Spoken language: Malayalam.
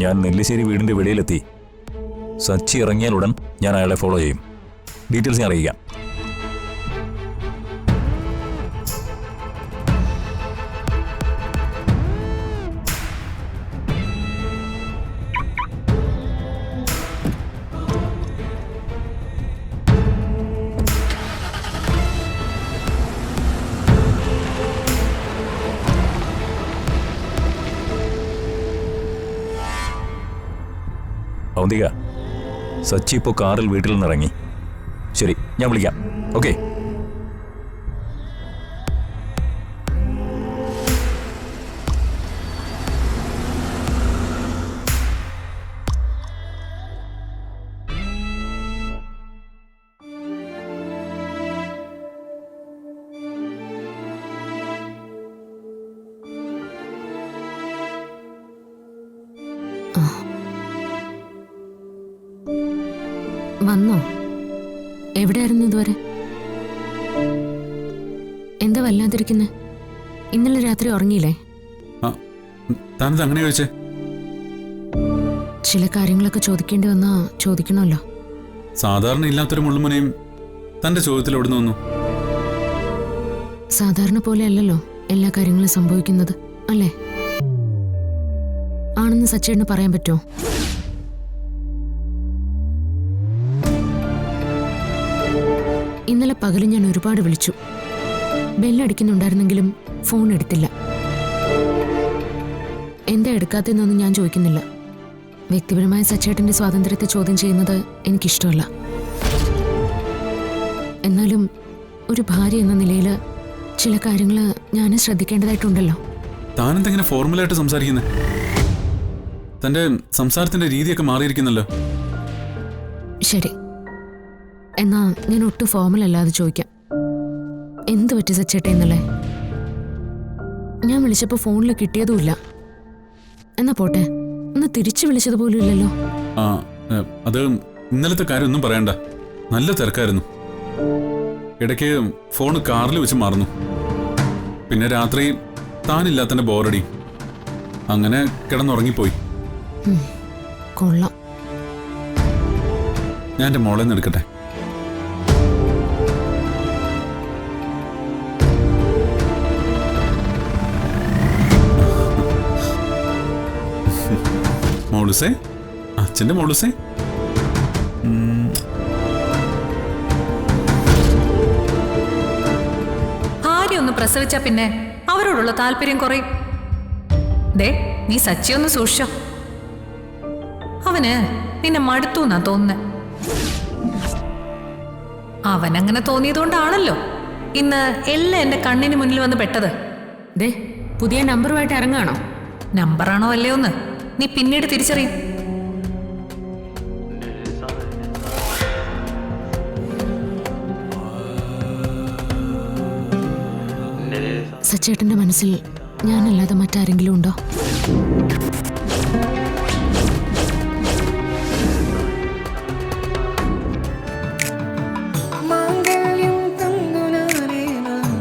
ഞാൻ നെല്ലിശ്ശേരി വീടിന്റെ വെളിയിലെത്തി. സച്ചി ഇറങ്ങിയാൽ ഉടൻ ഞാൻ അയാളെ ഫോളോ ചെയ്യും. ഡീറ്റെയിൽസ് ഞാൻ അറിയിക്കാം. അവന്തിക, സച്ചി ഇപ്പോൾ കാറിൽ വീട്ടിൽ നിന്ന് ഇറങ്ങി. ശരി, ഞാൻ വിളിക്കാം. ഓക്കെ. വന്നോ? എവിടെയായിരുന്നു ഇതുവരെ? എന്താ വല്ലാതിരിക്കുന്നെ? ഇന്നലെ രാത്രി ഉറങ്ങിയില്ലേ? അങ്ങനെ ചോദിച്ചേ? ചില കാര്യങ്ങളൊക്കെ ചോദിക്കേണ്ടി വന്നാ ചോദിക്കണമല്ലോ. സാധാരണ ഇല്ലാത്തൊരു മുള്ളുമുനയും തന്റെ ചോദ്യത്തിൽ എവിടെ വന്നു? സാധാരണ പോലെ അല്ലല്ലോ എല്ലാ കാര്യങ്ങളും സംഭവിക്കുന്നത്, അല്ലേ? ആണെന്ന് സച്ചേട്ടന് പറയാൻ പറ്റുമോ? ഇന്നലെ പകല് ഞാൻ ഒരുപാട് വിളിച്ചു. ബെല്ലടിക്കുന്നുണ്ടായിരുന്നെങ്കിലും ഫോൺ എടുത്തില്ല. എന്താ എടുക്കാത്തതെന്നൊന്നും ഞാൻ ചോദിക്കുന്നില്ല. വ്യക്തിപരമായ സച്ചേട്ടന്റെ സ്വാതന്ത്ര്യത്തെ ചോദ്യം ചെയ്യുന്നത് എനിക്കിഷ്ടമല്ല. എന്നാലും ഒരു ഭാര്യ എന്ന നിലയിൽ ചില കാര്യങ്ങൾ ഞാൻ ശ്രദ്ധിക്കേണ്ടതായിട്ടുണ്ടല്ലോ. താനെന്തെങ്ങനെ ഫോർമലായിട്ട് സംസാരിക്കുന്നത്? തന്റെ സംസാരത്തിന്റെ രീതിയൊക്കെ മാറിയിരിക്കുന്നല്ലോ. ശരി, എന്നാ ഞാൻ ഒട്ടും ഫോർമൽ അല്ലാതെ ചോദിക്കാം. എന്ത് പറ്റി സച്ചേട്ടേ എന്നല്ലേ? ഞാൻ വിളിച്ചപ്പോൾ ഫോണിൽ കിട്ടിയതുമില്ല. എന്നാ പോട്ടെ, ഒന്ന് തിരിച്ചു വിളിച്ചതുപോലും ഇല്ലല്ലോ. അത് ഇന്നലത്തെ കാര്യമൊന്നും പറയണ്ട. നല്ല തിരക്കായിരുന്നു. ഇടയ്ക്ക് ഫോൺ കാറിൽ വെച്ച് മറന്നു. പിന്നെ രാത്രി താനില്ലാത്തന്റെ ബോറടി. അങ്ങനെ കിടന്നുറങ്ങിപ്പോയി. കൊള്ളാം. ഞാൻ എൻ്റെ മോളെ നിന്ന് എടുക്കട്ടെ. മോളുസേ, അച്ഛൻ്റെ മോളുസേ. ആരെയൊന്ന് പ്രസവിച്ച പിന്നെ അവരോടുള്ള താല്പര്യം കുറയും. ദേ, നീ സച്ചിയൊന്ന് സൂക്ഷിച്ചോ. അവന് നിന്നെ മടുത്തു എന്നാ തോന്നുന്നേ. അവനങ്ങനെ തോന്നിയതുകൊണ്ടാണല്ലോ ഇന്ന് എല്ലാം എന്റെ കണ്ണിന് മുന്നിൽ വന്ന് പെട്ടത്. ദേ, പുതിയ നമ്പറുമായിട്ട് ഇറങ്ങാണോ? നമ്പറാണോ അല്ലേ ഒന്ന് നീ പിന്നീട് തിരിച്ചറിയും. സച്ചേട്ടന്റെ മനസ്സിൽ ഞാനല്ലാതെ മറ്റാരെങ്കിലും